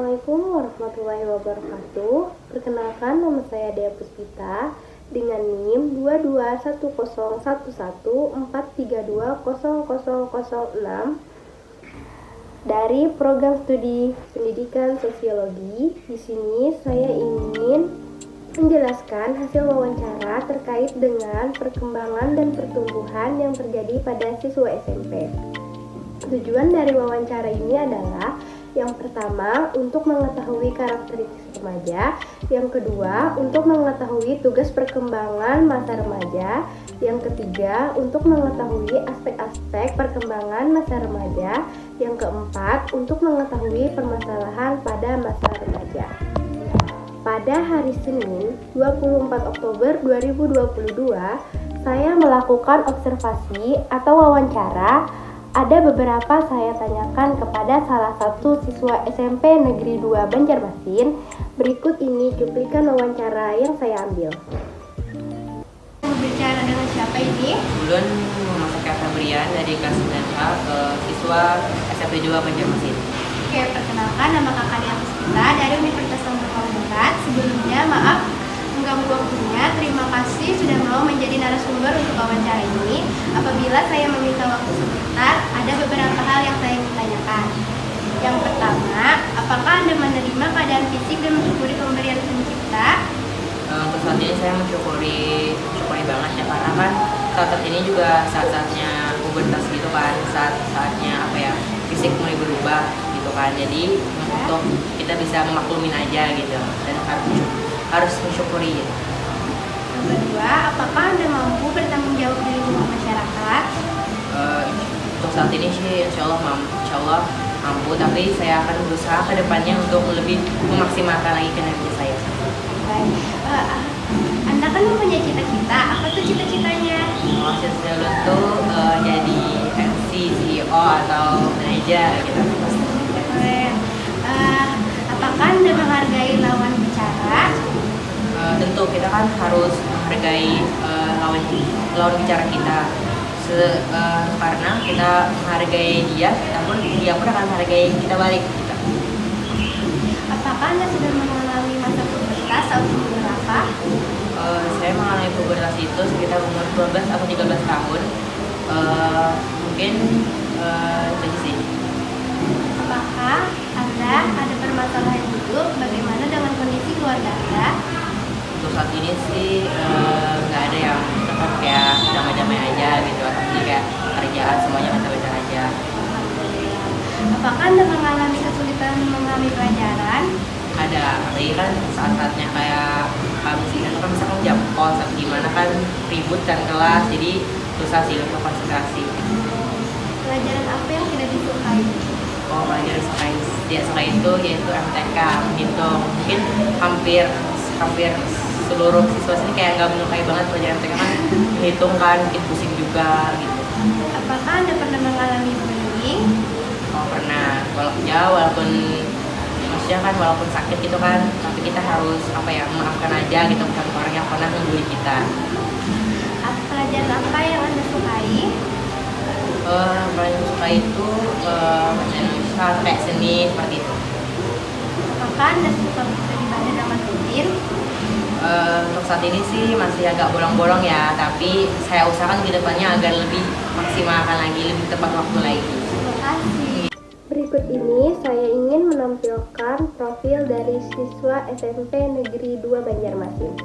Assalamualaikum warahmatullahi wabarakatuh. Perkenalkan, nama saya Dea Puspita dengan NIM 22101143200006 dari program studi pendidikan sosiologi. Di sini saya ingin menjelaskan hasil wawancara terkait dengan perkembangan dan pertumbuhan yang terjadi pada siswa SMP. Tujuan dari wawancara ini adalah yang pertama, untuk mengetahui karakteristik remaja. Yang kedua, untuk mengetahui tugas perkembangan masa remaja. Yang ketiga, untuk mengetahui aspek-aspek perkembangan masa remaja. Yang keempat, untuk mengetahui permasalahan pada masa remaja. Pada hari Senin, 24 Oktober 2022, saya melakukan observasi atau wawancara. Ada beberapa saya tanyakan kepada salah satu siswa SMP Negeri 2 Banjarmasin. Berikut ini cuplikan wawancara yang saya ambil. Berbicara dengan siapa ini? Ulun Muhammad Fabrian dari kelas 9A, siswa SMP 2 Banjarmasin. Oke, perkenalkan, nama kakak Dea Puspita dari Universitas Tampang Barat. Sebelumnya, maaf mengganggu waktunya. Terima kasih sudah mau menjadi narasumber untuk wawancara ini. Apabila saya meminta waktu sebentar, ada beberapa hal yang saya ingin tanyakan. Yang pertama, apakah Anda menerima keadaan fisik dan mensyukuri pemberian pencipta? Untuk saat ini saya mensyukuri banget ya, karena kan saat ini juga saat-saatnya pubertas gitu kan, saat-saatnya fisik mulai berubah gitu kan. Jadi untuk kita bisa memaklumin aja gitu, dan harus mensyukuri gitu. Yang kedua, apakah Anda mampu bertanggung jawab di lingkungan masyarakat? Untuk saat ini sih insya Allah mampu, tapi saya akan berusaha ke depannya untuk lebih memaksimalkan lagi kinerja saya. Baik. Anda kan mempunyai cita-cita. Apa tuh cita-citanya? Cita-cita tuh jadi MC, CEO atau manajer gitu. Keren. Apakah Anda menghargai lawan bicara? Tentu kita kan harus menghargai lawan bicara kita. Karena kita menghargai dia pun akan menghargai kita balik gitu. Apakah Anda sudah mengalami masa pubertas atau umur berapa? Saya mengalami pubertas itu sekitar umur 12 atau 13 tahun. Mungkin itu sih. Apakah Anda ada permasalahan hidup? Bagaimana dengan kondisi keluarga Anda? Untuk saat ini sih nggak ada yang tetap kayak damai-damai aja gitu, tapi kayak kerjaan semuanya lancar-lancar aja. Apakah Anda mengalami kesulitan memahami pelajaran? Ada, apalagi kan saat-saatnya kayak misalkan jam kos atau gimana kan ribut kan kelas, jadi susah sih untuk konsentrasi. Pelajaran apa yang tidak disukai? Pelajaran tidak suka itu yaitu MTK gitu. Mungkin hampir seluruh siswa sini kayak nggak menyukai banget pelajaran MTK, kan hitung kan bikin pusing juga gitu. Apakah Anda pernah mengalami bullying? Pernah, walaupun sakit gitu kan, tapi kita harus memaafkan aja gitu, bukan orang yang pernah membuli kita. Pelajaran apa yang Anda sukai? Paling suka itu kayak seni seperti itu. Apakah Anda suka beribadah dengan rutin? Untuk saat ini sih masih agak bolong-bolong ya, tapi saya usahakan ke depannya agar lebih maksimalkan lagi, lebih tepat waktu lagi. Terima kasih. Berikut ini saya ingin menampilkan profil dari siswa SMP Negeri 2 Banjarmasin.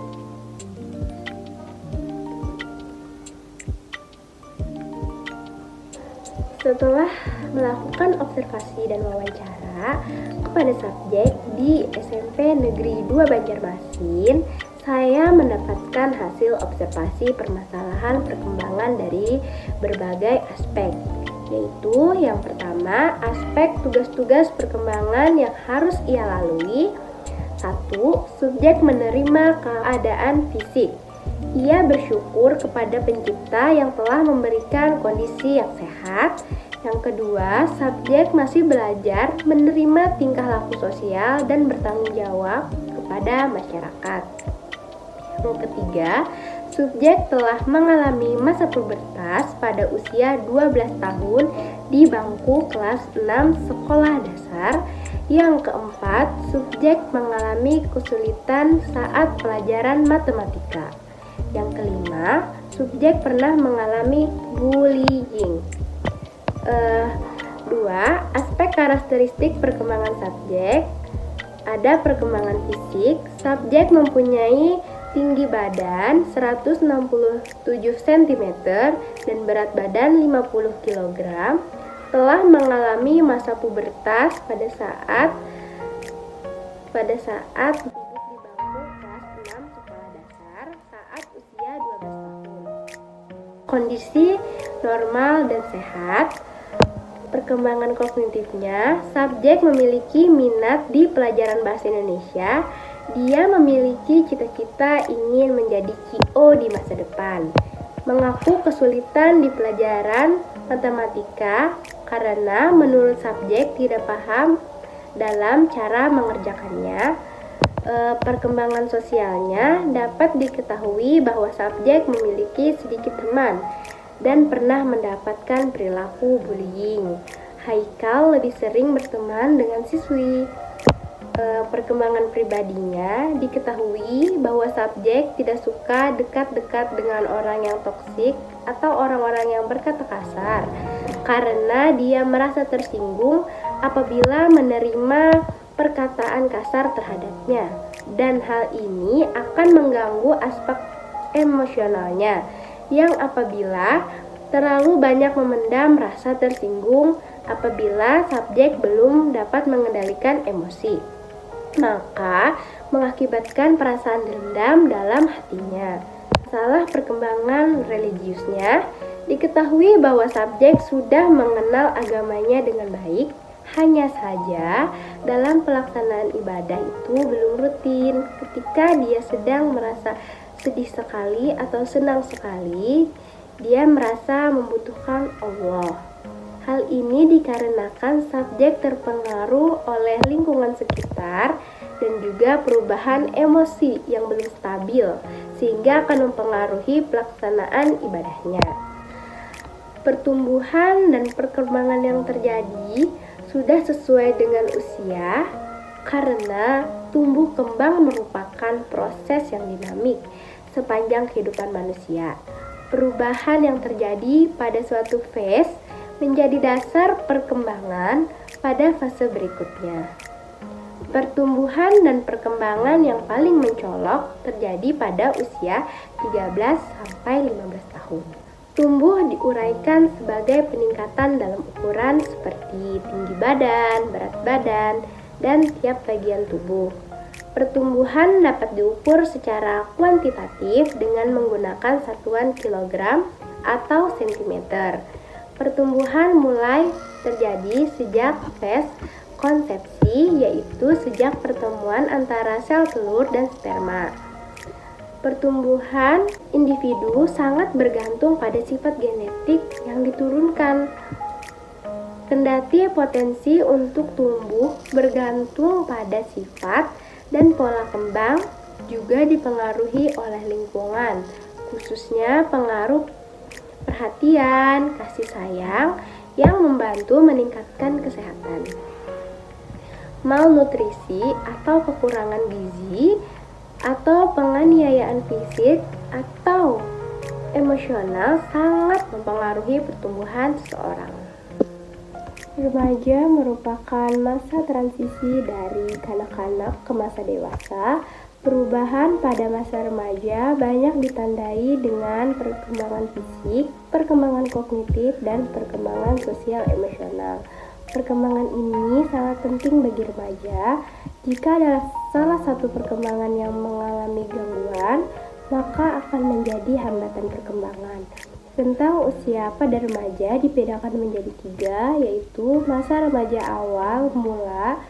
Setelah melakukan observasi dan wawancara kepada subjek di SMP Negeri 2 Banjarmasin, saya mendapatkan hasil observasi permasalahan perkembangan dari berbagai aspek, yaitu yang pertama, aspek tugas-tugas perkembangan yang harus ia lalui. 1. Subjek menerima keadaan fisik. Ia bersyukur kepada pencipta yang telah memberikan kondisi yang sehat. Yang kedua, subjek masih belajar menerima tingkah laku sosial dan bertanggung jawab kepada masyarakat. Yang ketiga, subjek telah mengalami masa pubertas pada usia 12 tahun di bangku kelas 6 sekolah dasar. Yang keempat, subjek mengalami kesulitan saat pelajaran matematika. Yang kelima, subjek pernah mengalami bullying. Dua, aspek karakteristik perkembangan subjek. Ada perkembangan fisik, subjek mempunyai tinggi badan 167 cm dan berat badan 50 kg, telah mengalami masa pubertas pada saat duduk di bangku kelas 6 sekolah dasar saat usia 12 tahun. Kondisi normal dan sehat. Perkembangan kognitifnya, subjek memiliki minat di pelajaran bahasa Indonesia. Dia memiliki cita-cita ingin menjadi CEO di masa depan. Mengaku kesulitan di pelajaran matematika karena menurut subjek tidak paham dalam cara mengerjakannya. Perkembangan sosialnya dapat diketahui bahwa subjek memiliki sedikit teman dan pernah mendapatkan perilaku bullying. Haikal lebih sering berteman dengan siswi. Perkembangan pribadinya diketahui bahwa subjek tidak suka dekat-dekat dengan orang yang toksik atau orang-orang yang berkata kasar karena dia merasa tersinggung apabila menerima perkataan kasar terhadapnya, dan hal ini akan mengganggu aspek emosionalnya yang apabila terlalu banyak memendam rasa tersinggung apabila subjek belum dapat mengendalikan emosi, maka mengakibatkan perasaan dendam dalam hatinya. Masalah perkembangan religiusnya, diketahui bahwa subjek sudah mengenal agamanya dengan baik, hanya saja dalam pelaksanaan ibadah itu belum rutin. Ketika dia sedang merasa sedih sekali atau senang sekali, dia merasa membutuhkan Allah. Hal ini dikarenakan subjek terpengaruh oleh lingkungan sekitar dan juga perubahan emosi yang belum stabil, sehingga akan mempengaruhi pelaksanaan ibadahnya. Pertumbuhan dan perkembangan yang terjadi sudah sesuai dengan usia, karena tumbuh kembang merupakan proses yang dinamik sepanjang kehidupan manusia. Perubahan yang terjadi pada suatu fase menjadi dasar perkembangan pada fase berikutnya. Pertumbuhan dan perkembangan yang paling mencolok terjadi pada usia 13-15 tahun. Tumbuh diuraikan sebagai peningkatan dalam ukuran seperti tinggi badan, berat badan, dan tiap bagian tubuh. Pertumbuhan dapat diukur secara kuantitatif dengan menggunakan satuan kilogram atau sentimeter. Pertumbuhan mulai terjadi sejak fase konsepsi, yaitu sejak pertemuan antara sel telur dan sperma. Pertumbuhan individu sangat bergantung pada sifat genetik yang diturunkan. Kendati potensi untuk tumbuh bergantung pada sifat dan pola kembang juga dipengaruhi oleh lingkungan, khususnya pengaruh perhatian, kasih sayang yang membantu meningkatkan kesehatan. Malnutrisi atau kekurangan gizi atau penganiayaan fisik atau emosional sangat mempengaruhi pertumbuhan seseorang. Remaja merupakan masa transisi dari kanak-kanak ke masa dewasa. Perubahan pada masa remaja banyak ditandai dengan perkembangan fisik, perkembangan kognitif, dan perkembangan sosial emosional. Perkembangan ini sangat penting bagi remaja. Jika ada salah satu perkembangan yang mengalami gangguan, maka akan menjadi hambatan perkembangan. Tentang usia pada remaja dibedakan menjadi 3, yaitu masa remaja awal mula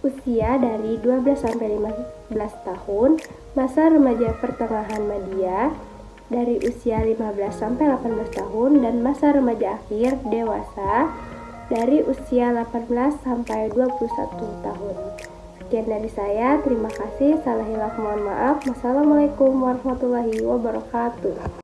usia dari 12-15 tahun, masa remaja pertengahan media dari usia 15-18 tahun, dan masa remaja akhir dewasa dari usia 18-21 tahun. Sekian dari saya, terima kasih. Salah hilaf mohon maaf. Wassalamualaikum warahmatullahi wabarakatuh.